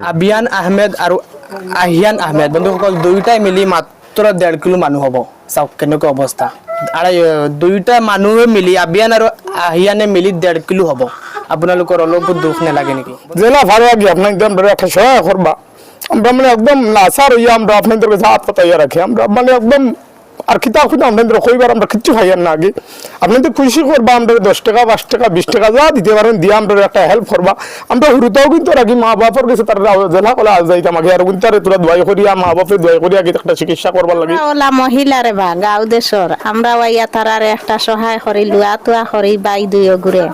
আবিয়ান আহমেদ আৰু আহিয়ান আহমেদ বন্ধুসকল দুয়োটাই মিলি মাত্ৰ 1.5 কিলো মানুহ হ'ব চাওক কেনেকুৱা অৱস্থা আৰু দুয়োটা মানুহে মিলি আবিয়ান আৰু আহিয়ানে মিলি 1.5 কিলো হ'ব আপোনালোকৰ অলপ দুখ নালাগে নেকি জেলা ভালো আগে আপনার একদম একটা সহায় করবা আমরা মানে একদম নাসার হইয়া আমরা আপনাদের কাছে হাত পাতাইয়া রাখি আমরা মানে একদম আর খিতা খুঁজে আপনাদের কইবার আমরা কিচ্ছু খাইয়ার না আগে আপনাদের খুশি করবা আমরা 10 টাকা 5 টাকা 20 টাকা যা দিতে পারেন দিয়ে আমরা একটা হেল্প করবা আমরা হুরুতাও কিন্তু রাখি মা বাপের কাছে তার জেলা কলা আজ যাইতাম আগে আর কিন্তু তোরা দোয়াই করিয়া মা বাপে দোয়াই করিয়া কি একটা চিকিৎসা করবার লাগে ওলা মহিলারে বা গাঁও দেশর আমরা ওইয়া তারারে একটা সহায় করি লুয়া তুয়া করি বাই দুইও ঘুরে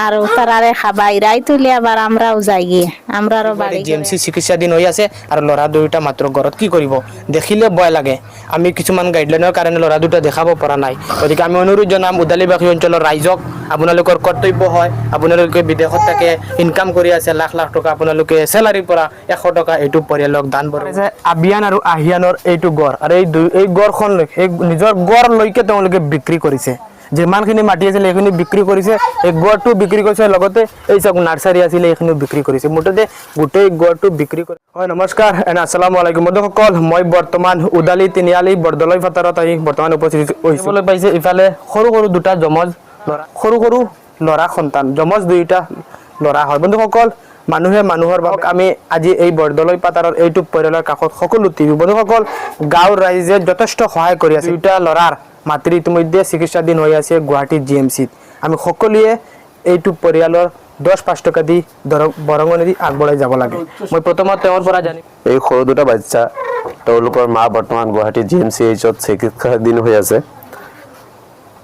আর তারারে খাবাই রাই তুলি আবার আমরাও যাই গিয়ে আমরারও বাড়ি জিএমসি চিকিৎসাধীন হৈ আছে আৰু ল'ৰা দুয়োটা মাত্ৰ ঘৰত কি কৰিব দেখিলে ভয় লাগে আমি কিছুমান গাইডলাইনৰ কাৰণে ল'ৰা দুটা দেখাব পৰা নাই গতিকে আমি অনুৰোধ জনাম উদালিবাসী অঞ্চলৰ ৰাইজক আপোনালোকৰ কৰ্তব্য হয় আপোনালোকে বিদেশত থাকে ইনকাম কৰি আছে লাখ লাখ টকা আপোনালোকে চেলাৰীৰ পৰা 100 টকা এইটো পৰিয়ালক দান কৰে আবিয়ান আৰু আহিয়ানৰ এইটো গড় আৰু এই গড়খন নিজৰ গড় লৈকে তেওঁলোকে বিক্ৰী কৰিছে যিমানখিনি মাটি আছিল এইখিনি বিক্ৰী কৰিছে এই গড়টো বিক্ৰী কৰিছে লগতে এই চাওক নাৰ্চাৰী আছিল এইখিনিও বিক্ৰী কৰিছে মুঠতে গোটেই গড়টো বিক্ৰী কৰি হয় নমস্কাৰ এণ্ড আসসালামু আলাইকুম বন্ধুসকল মই বৰ্তমান উদালি তিনিআলি বৰদলৈ ফাটাৰত আহি বৰ্তমান উপস্থিত হৈবলৈ পাইছে ইফালে সৰু সৰু দুটা জমজ ল'ৰা সৰু সৰু ল'ৰা সন্তান জমজ দুইটা ল'ৰা হয় বন্ধুসকল মানুহে মানুহৰ বাবে আমি আজি এই বৰদলৈ পাটাৰৰ এইটো পৰিয়ালৰ কাষত সকলো টিভি বন্ধুসকল গাঁৱৰ ৰাইজে যথেষ্ট সহায় কৰি আছে দুটা ল'ৰাৰ মাতৃ ইতিমধ্যে চিকিৎসাধীন হৈ আছে গুৱাহাটী জিএমচিত আমি সকলোৱে এইটো পৰিয়ালৰ 10-5 টকা দি বৰঙণি দি আগবঢ়াই যাব লাগে মই প্ৰথমত তেওঁৰ পৰা জানিম এই সৰু দুটা বাচ্চা তেওঁলোকৰ মা বৰ্তমান গুৱাহাটী জিএমচিএইচত চিকিৎসাধীন হৈ আছে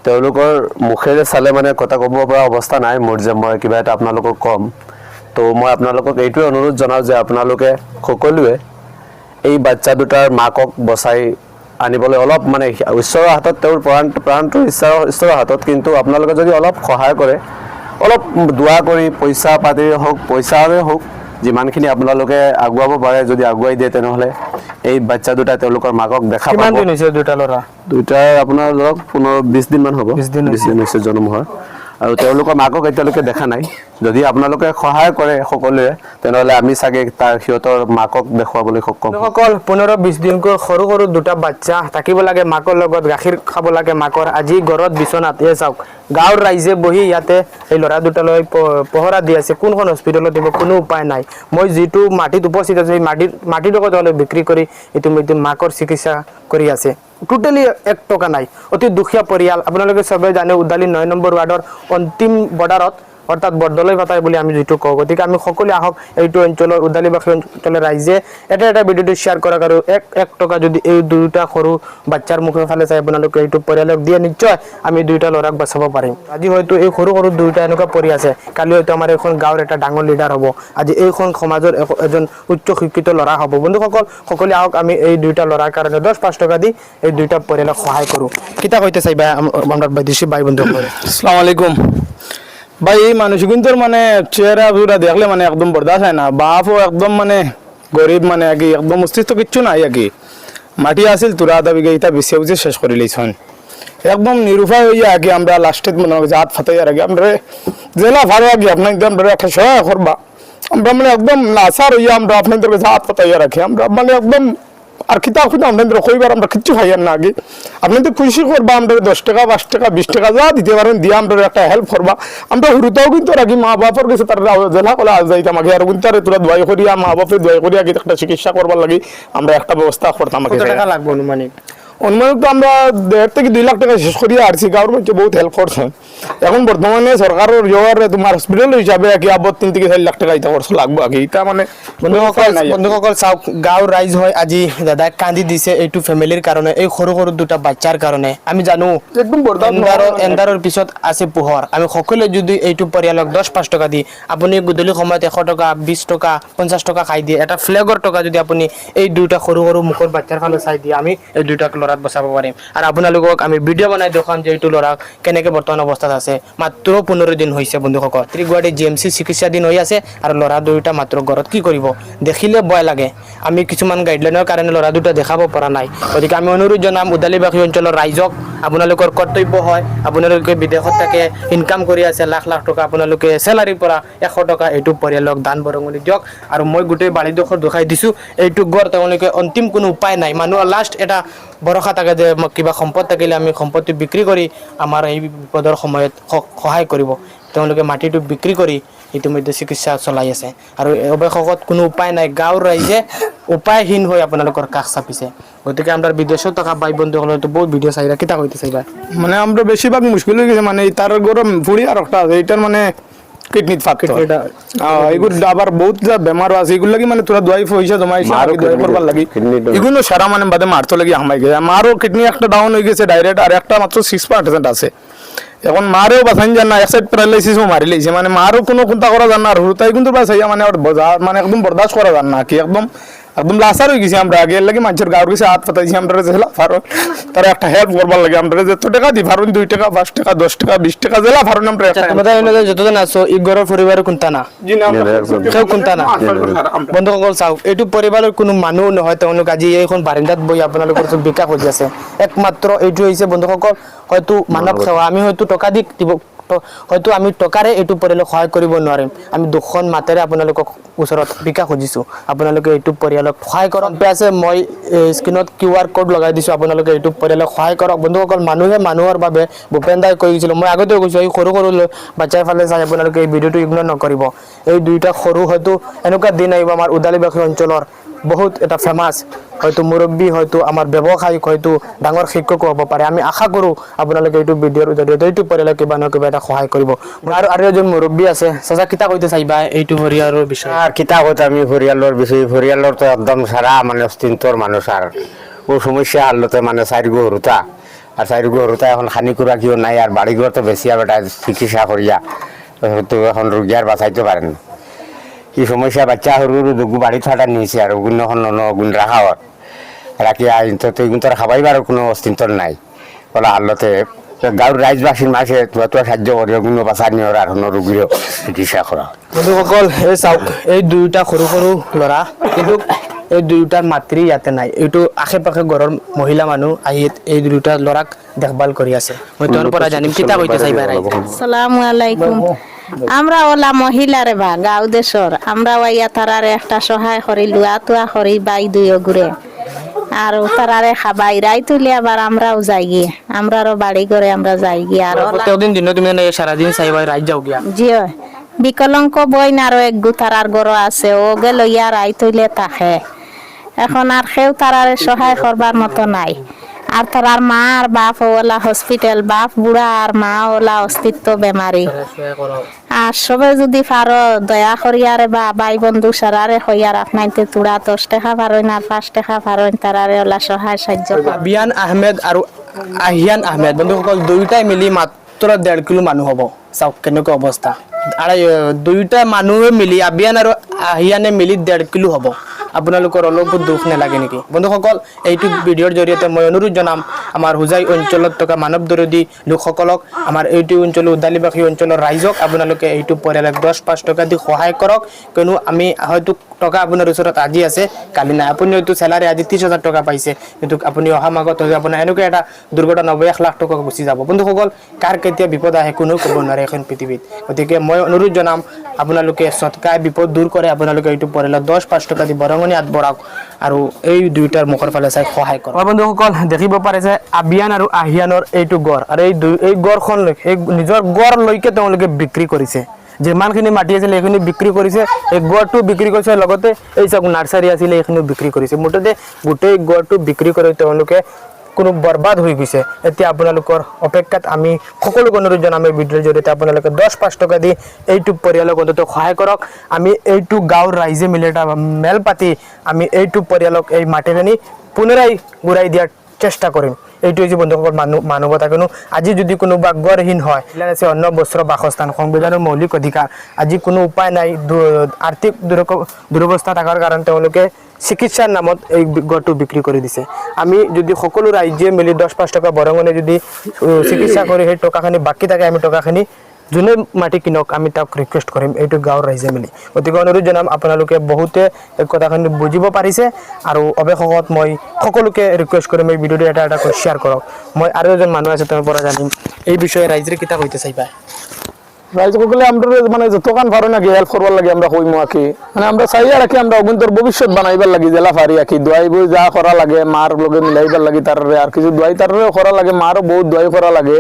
তেওঁলোকৰ মুখেৰে চালে মানে কথা ক'ব পৰা অৱস্থা নাই মোৰ যে মই কিবা এটা আপোনালোকক কম তো মই আপোনালোকক এইটোৱে অনুৰোধ জনাওঁ যে আপোনালোকে সকলোৱে এই বাচ্চা দুটাৰ মাকক বচাই আনিবলৈ অলপ মানে ঈশ্বৰৰ হাতত তেওঁৰ প্ৰাণটো ঈশ্বৰৰ হাতত কিন্তু আপোনালোকে যদি অলপ সহায় কৰে অলপ দোৱা কৰি পইচা পাতিৰে হওক পইচাৰে হওক যিমানখিনি আপোনালোকে আগুৱাব পাৰে যদি আগুৱাই দিয়ে তেনেহ'লে এই বাচ্চা দুটা তেওঁলোকৰ মাকক দেখা পাব কিমান দিন হৈছে দুটা ল'ৰা দুটাৰ আপোনাৰ ধৰক 15-20 দিনমান হ'ব 20 দিন হৈছে জন্ম হোৱাৰ আৰু তেওঁলোকৰ মাকক এতিয়ালৈকে দেখা নাই যদি আপোনালোকে সহায় কৰে সকলোৱে তেনেহ'লে আমি চাগে তাৰ সিহঁতৰ মাকক দেখুৱাবলৈ সক্ষম সকল 15-20 দিনকৈ সৰু সৰু দুটা বাচ্চা থাকিব লাগে মাকৰ লগত গাখীৰ খাব লাগে মাকৰ আজি ঘৰত বিচনাত এই চাওক গাঁৱৰ ৰাইজে বহি ইয়াতে এই ল'ৰা দুটালৈ পহৰা দি আছে কোনখন হস্পিটেলত দিব কোনো উপায় নাই মই যিটো মাটিত উপস্থিত আছে সেই মাটিৰ লগত তেওঁলোকে বিক্ৰী কৰি ইতিমধ্যে মাকৰ চিকিৎসা কৰি আছে টোটেলি 1 টকা নাই অতি দুখীয়া পৰিয়াল আপোনালোকে সবে জানে উদালি 9 নম্বৰ ৱাৰ্ডৰ অন্তিম বৰ্ডাৰত অৰ্থাৎ বৰদলৈ ফাটাই বুলি আমি যেটো কওঁ গতিকে আমি সকলোৱে আহক এইটো অঞ্চলৰ উদালিবাসী অঞ্চলৰ ৰাইজে এটা ভিডিঅ'টো শ্বেয়াৰ কৰক আৰু 1 টকা যদি এই দুটা সৰু বাচ্চাৰ মুখৰ ফালে চাই আপোনালোকে এইটো পৰিয়ালক দিয়ে নিশ্চয় আমি দুইটা ল'ৰাক বচাব পাৰিম আজি হয়তো এই সৰু সৰু দুইটা এনেকুৱা পৰি আছে কালি হয়তো আমাৰ এখন গাঁৱৰ এটা ডাঙৰ লিডাৰ হ'ব আজি এইখন সমাজৰ এজন উচ্চ শিক্ষিত ল'ৰা হ'ব বন্ধুসকল সকলোৱে আহক আমি এই দুইটা ল'ৰাৰ কাৰণে 10-5 টকা দি এই দুইটা পৰিয়ালক সহায় কৰোঁ কিতা কইতে চাইবা আমরা বৈদেশি ভাই বন্ধুসকল আসসালামু আলাইকুম ভাই এই মানুষ কিন্তু মানে চেহারা পুরা দেখলে মানে একদম বরদাস্ত হয় না বাপও একদম মানে গরিব মানে আগে একদম অস্তিত্ব কিচ্ছু নাই আগে মাটি আসিল তোরা দাবি এটা বেশি বুঝে শেষ করে লইছন একদম নিরুপায় হইয়া আগে আমরা লাস্টে মনে হাত ফাটাইয়ার আগে আমরা জেলা ভালো আগে আপনার একদম একটা সহায় করবা আমরা মানে একদম নাসার হইয়া আমরা আপনাদের কাছে হাত ফাটাইয়া রাখি আমরা মানে একদম আর খিতা খুঁজে আপনাদের কইবার আমরা কিচ্ছু খাইয়ার না আগে আপনাদের খুশি করবা আমরা 10 টাকা 5 টাকা 20 টাকা যা দিতে পারেন দিয়ে আমরা একটা হেল্প করবা আমরা হুরুতাও কিন্তু রাখি মা বাপের কাছে তার জেলা কলা আজ যাইতাম আগে আর কিন্তু তোরা দোয়াই করিয়া মা বাপে দোয়াই করিয়া আগে একটা চিকিৎসা করবার লাগি আমরা একটা ব্যবস্থা করতাম কত টাকা লাগবে অনুমানিক অনুমানিক তো আমরা 1.5 থেকে 2 লাখ টাকা শেষ করিয়া আসছি গভর্নমেন্ট বহুত হেল্প করছে এখন বর্তমানে সরকারের জোয়ার তোমার হসপিটাল হিসাবে কি আবার 3 থেকে 4 লাখ টাকা এটা খরচ লাগবে আগে এটা মানে বন্ধুসকল চাওক গাঁৱৰ ৰাইজ হয় আজি দাদাই কান্দি দিছে এইটো ফেমিলিৰ কাৰণে এই সৰু সৰু দুটা বাচ্চাৰ কাৰণে আমি জানো একদম এন্ধাৰৰ পিছত আছে পোহৰ আমি সকলোৱে যদি এইটো পৰিয়ালক 10-5 টকা দি আপুনি গধূলি সময়ত 100 টকা 20 টকা 50 টকা খাই দিয়ে এটা ফ্লেগৰ টকা যদি আপুনি এই দুটা সৰু সৰু মুখৰ বাচ্চাৰ ফালে চাই দিয়ে আমি এই দুটাক ল'ৰাক বচাব পাৰিম আৰু আপোনালোকক আমি ভিডিঅ' বনাই দেখাম যে এইটো ল'ৰাক কেনেকৈ বৰ্তমান অৱস্থা অৱস্থাত আছে মাত্ৰ 15 দিন হৈছে বন্ধুসকল ত্ৰিগুৱাহাটী GMC চিকিৎসাধীন হৈ আছে আৰু ল'ৰা দুয়োটা মাত্ৰ ঘৰত কি কৰিব দেখিলে ভয় লাগে আমি কিছুমান গাইডলাইনৰ কাৰণে ল'ৰা দুটা দেখাব পৰা নাই গতিকে আমি অনুৰোধ জনাম উদালিবাসী অঞ্চলৰ ৰাইজক আপোনালোকৰ কৰ্তব্য হয় আপোনালোকে বিদেশত থাকে ইনকাম কৰি আছে লাখ লাখ টকা আপোনালোকে চেলাৰীৰ পৰা 100 টকা এইটো পৰিয়ালক দান বৰঙণি দিয়ক আৰু মই গোটেই বালিডোখৰ দেখাই দিছোঁ এইটো গড় তেওঁলোকে অন্তিম কোনো উপায় নাই মানুহৰ লাষ্ট এটা ভৰসা থাকে যে কিবা সম্পদ থাকিলে আমি সম্পত্তি বিক্ৰী কৰি আমাৰ এই বিপদৰ সময়ত সহায় কৰিব তেওঁলোকে মাটিটো বিক্ৰী কৰি ইতিমধ্যে চিকিৎসা চলাই আছে আৰু অৱশেষত কোনো উপায় নাই গাঁৱৰ ৰাইজে উপায়হীন হৈ আপোনালোকৰ কাষ চাপিছে গতিকে আমরা বিদেশত থাকা ভাই বন্ধুসকলে তো বহুত ভিডিও চাইরা কিতা কইতে চাইবা মানে আমরা বেশিরভাগ মুশকিল হয়ে গেছে মানে তার গরম ফুড়ি আর একটা আছে এটার মানে কিডনিত ফাকতো এগুলো আবার বহুত যা বেমার আছে এগুলো লাগি মানে তোরা দোয়াই পয়সা জমাইছে আর দোয়াই করবার লাগি এগুলো সারা মানে বাদে মারতো লাগি হামাই গেছে আমারও কিডনি একটা ডাউন হয়ে গেছে ডাইরেক্ট আর একটা মাত্র 6% আছে এখন মারেও বাঁচান জান না এক সাইড প্যারালাইসিসও মারি লাইছে মানে মারও কোনো চিন্তা করা জান না আর হুতাই কিন্তু বাঁচাইয়া মানে মানে একদম বরদাস্ত করা জান না কি একদম একদম লাসার হয়ে গেছি আমরা আগে লাগে মানুষের গাঁর গেছে হাত পাতাইছি আমরা জেলা ফারুন তারা একটা হেল্প করবার লাগে আমরা যত টাকা দি ফারুন 2 টাকা 5 টাকা 10 টাকা 20 টাকা জেলা ফারুন আমরা তোমরা এনে যতজন আছো ই গড়ৰ পৰিবাৰৰ কোনটা না জি না কেউ কোনটা না বন্ধুসকল চাও এইটো পৰিবাৰৰ কোনো মানুহ নহয় তেওঁলোক আজি এইখন বাৰিন্দাত বহি আপোনালোকৰ বিকাশ হৈ আছে একমাত্ৰ এইটো হৈছে বন্ধুসকল হয়তো মানৱ সেৱা আমি হয়তো টকা দি দিব হয়তো আমি টকাৰে এইটো পৰিয়ালক সহায় কৰিব নোৱাৰিম আমি দুখন মাতেৰে আপোনালোকক ওচৰত বিকাশ খুজিছো আপোনালোকে এইটো পৰিয়ালক সহায় কৰক আছে মই স্ক্ৰীনত QR কোড লগাই দিছো আপোনালোকে এইটো পৰিয়ালক সহায় কৰক বন্ধুসকল মানুহে মানুহৰ বাবে ভূপেন দাই কৈছিল মই আগতে কৈছো এই সৰু সৰু বাচ্চাৰ ফালে চাই আপোনালোকে এই ভিডিঅ'টো ইগনোৰ নকৰিব এই দুইটা সৰু হয়তো এনেকুৱা দিন আহিব আমাৰ উদালিবাসী অঞ্চলৰ বহুত এটা ফেমাস হয়তো মুৰব্বী হয়তো আমাৰ ব্যৱসায়িক হয়তো ডাঙৰ শিক্ষক হ'ব পাৰে আমি আশা কৰোঁ আপোনালোকে এইটো ভিডিঅ'ৰ জৰিয়তে এইটো পৰিয়ালক কিবা নহয় কিবা এটা সহায় কৰিব আৰু এজন মুৰব্বী আছে চাচা কিতা কৈতে চাইবা এইটো পৰিয়ালৰ বিষয়ে আর কিতা কথা আমি পরিয়ালের বিষয়ে পরিয়ালের তো একদম সারা মানে অস্তিত্বর মানুষ আর ও সমস্যা হারলতে মানে চারিগো হরুতা আর চারিগো হরুতা এখন খানি কুড়া কেউ নাই আর বাড়িঘর তো বেশি আর চিকিৎসা করিয়া তো এখন রোগী আর বাঁচাইতে পারেন এই সমস্যা বাচ্চা সরু দুগু বাড়ি থাটা নিয়েছে আর ওগুলো এখন গুণ রাখা হয় রাখি তো এগুলো তো খাবাই আর কোনো অস্তিত্বর নাই বলা হারলতে গাঁৱৰ ৰাইজবাসীৰ মাঝে তোৱা সাহায্য কৰি কোনো বাচাৰ নিয়ৰ আৰু ৰোগীৰ চিকিৎসা কৰা বন্ধুসকল এই চাওক এই দুইটা সৰু সৰু ল'ৰা কিন্তু এই দুইটাৰ মাতৃ ইয়াতে নাই এইটো আশে পাশে ঘৰৰ মহিলা মানুহ আহি এই দুইটা ল'ৰাক দেখভাল কৰি আছে মই তোৰ পৰা জানিম কিতা কইতে চাইবা আসসালামু আলাইকুম আমরা ওলা মহিলারে বা গাঁও দেশর আমরা ওইয়া তারারে একটা সহায় করি লুয়া তুয়া করি বাই দুইও ঘুরে আর তারারে খাবাই রাই তুলি আবার আমরাও যাই গিয়ে আমরারও বাড়ি করে আমরা যাই গিয়ে আর প্রত্যেকদিন দিন তুমি সারাদিন চাইবা রাইত যাও গিয়া জিও বিকলঙ্ক বইন আরো এক গুতারার গড় আছে ও গেল ইয়া রাই তুলে তাকে এখন আর কেউ তারারে সহায় করবার মতো নাই আর তারার মা আর বাপ ওলা হসপিটাল বাপ বুড়া আর মা ওলা অস্তিত্ব বেমারি আর সবে যদি পারো দয়া করিয়ারে বা ভাই বন্ধু সারারে হইয়ার আপনাইতে তুড়া 10 টাকা পারেন আর 5 টাকা পারেন তারারে ওলা সহায় সাহায্য বিয়ান আহমেদ আৰু আহিয়ান আহমেদ বন্ধুসকল দুইটাই মিলি মাত্ৰ 1.5 কিলো মানুহ হ'ব চাওক কেনেকুৱা অৱস্থা আৰু দুইটা মানুহে মিলি আবিয়ান আৰু আহিয়ানে মিলি 1.5 কিলো হ'ব আপোনালোকৰ অলপ দুখ নালাগে নেকি বন্ধুসকল এইটো ভিডিঅ'ৰ জৰিয়তে মই অনুৰোধ জনাম আমাৰ হুজাই অঞ্চলত থকা মানৱ বিৰোধী লোকসকলক আমাৰ এইটো অঞ্চলৰ উদালিবাসী অঞ্চলৰ ৰাইজক আপোনালোকে এইটো পৰিয়ালক 10-5 টকা দি সহায় কৰক কিয়নো আমি হয়তো টকা আপোনাৰ ওচৰত আজি আছে কালি নাই আপুনি হয়তো চেলাৰী আজি 30,000 টকা পাইছে কিন্তু আপুনি অহা মাহত হয়তো আপোনাৰ এনেকুৱা এটা দুৰ্ঘটনা 1 লাখ টকা গুচি যাব বন্ধুসকল কাৰ কেতিয়া বিপদ আহে কোনো ক'ব নোৱাৰে এখন পৃথিৱীত গতিকে মই অনুৰোধ জনাম আপোনালোকে সৎকাই বিপদ দূৰ কৰে আপোনালোকে এইটো পৰিয়ালক 10-5 টকা দি বৰঙণি আগবঢ়াওক আৰু এই দুইটাৰ মুখৰ ফালে চাই সহায় কৰক বন্ধুসকল দেখিব পাৰে যে আবিয়ান আৰু আহিয়ানৰ এইটো গড় আৰু এই গড়খন এই নিজৰ গড় লৈকে তেওঁলোকে বিক্ৰী কৰিছে যিমানখিনি মাটি আছিল এইখিনি বিক্ৰী কৰিছে এই গড়টো বিক্ৰী কৰিছে লগতে এই চাওক নাৰ্চাৰী আছিল এইখিনি বিক্ৰী কৰিছে মুঠতে গোটেই গড়টো বিক্ৰী কৰি তেওঁলোকে কোনো বৰবাদ হৈ গৈছে এতিয়া আপোনালোকৰ অপেক্ষাত আমি সকলো অনুৰোধ জনাম এই ভিডিঅ'ৰ জৰিয়তে আপোনালোকে 10-5 টকা দি এইটো পৰিয়ালক অন্তত সহায় কৰক আমি এইটো গাঁৱৰ ৰাইজে মিলি এটা মেল পাতি আমি এইটো পৰিয়ালক এই মাটিখিনি পুনৰাই ঘূৰাই দিয়াৰ চেষ্টা কৰিম এইটো হৈছে বন্ধুসকল মানৱতা। কিয়নো আজি যদি কোনোবা গড়হীন হয়, আছে অন্য বস্ত্ৰ বাসস্থান সংবিধানৰ মৌলিক অধিকাৰ, আজি কোনো উপায় নাই, আৰ্থিক দুৰৱস্থা থকাৰ কাৰণে তেওঁলোকে চিকিৎসাৰ নামত এই গড়টো বিক্ৰী কৰি দিছে। আমি যদি সকলো ৰাইজে মিলি 10-5 টকা বৰঙণে যদি চিকিৎসা কৰি সেই টকাখিনি বাকী থাকে, আমি টকাখিনি যোনে মাটি কিনক আমি তাক ৰিকুৱেষ্ট কৰিম, এইটো গাঁৱৰ ৰাইজে মিলি। গতিকে অনুৰোধ জনাম আপোনালোকে বহুতে এই কথাখিনি বুজিব পাৰিছে আৰু অৱশেষত মই সকলোকে ৰিকুৱেষ্ট কৰিম এই ভিডিঅ'টো এটা কৰি শ্বেয়াৰ কৰক। মই আৰু এজন মানুহ আছে তেওঁৰ পৰা জানিম এই বিষয়ে ৰাইজৰ কিতা কইতে চাইবা। রাইজসকলে আমরা মানে যতক্ষণ পারো নাকি হেল্প করবার লাগে আমরা কইমু আকি, মানে আমরা চাইয়া রাখি আমরা অগুন্তর ভবিষ্যৎ বানাইবার লাগি জেলা ফারি আকি দোয়াই বই যা করা লাগে মার লগে মিলাইবার লাগি তার আর কিছু দোয়াই তার করা লাগে, মারও বহুত দোয়াই করা লাগে।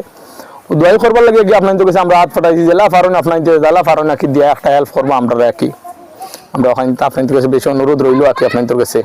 দোয়াই করবার লাগে কি আপনার কাছে আমরা হাত ফাটাইছি জেলা ফারো না আপনার জেলা ফারো নাকি দিয়া একটা হেল্প করবো আমরা আকি। আমরা ওখানে আপনার কাছে বেশি অনুরোধ রইল আকি আপনার কাছে।